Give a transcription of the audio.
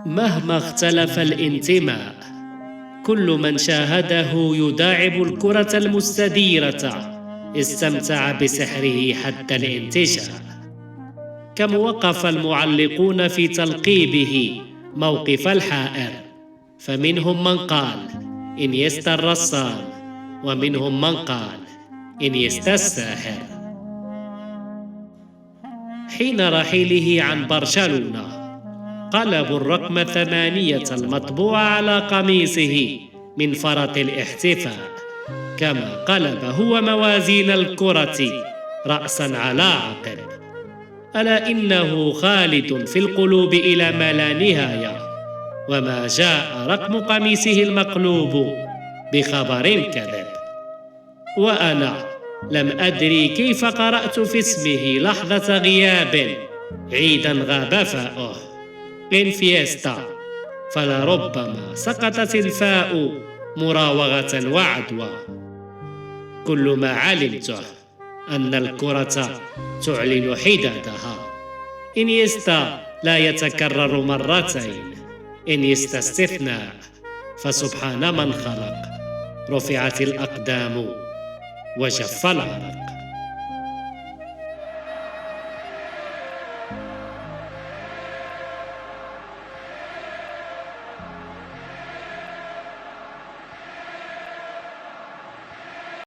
مهما اختلف الانتماء، كل من شاهده يداعب الكرة المستديرة استمتع بسحره حتى الانتشاء. كم وقف المعلقون في تلقيبه موقف الحائر، فمنهم من قال إنيستا الرسام، ومنهم من قال إنيستا الساحر. حين رحيله عن برشلونة قلبوا الرقم 8 المطبوع على قميصه من فرط الاحتفاء، كما قلب هو موازين الكرة رأسا على عقب. ألا إنه خالد في القلوب إلى ما لا نهاية، وما جاء رقم قميصه المقلوب بخبر كذب. وأنا لم أدري كيف قرأت في اسمه لحظة غياب عيدا غاب فاؤه، إن فيستا، فلربما سقطت الفاء مراوغة وعدوى. كل ما علمته أن الكرة تعلن حدادها. إنيستا لا يتكرر مرتين، إنيستا استثناء، فسبحان من خلق. رفعت الأقدام وجف العرق.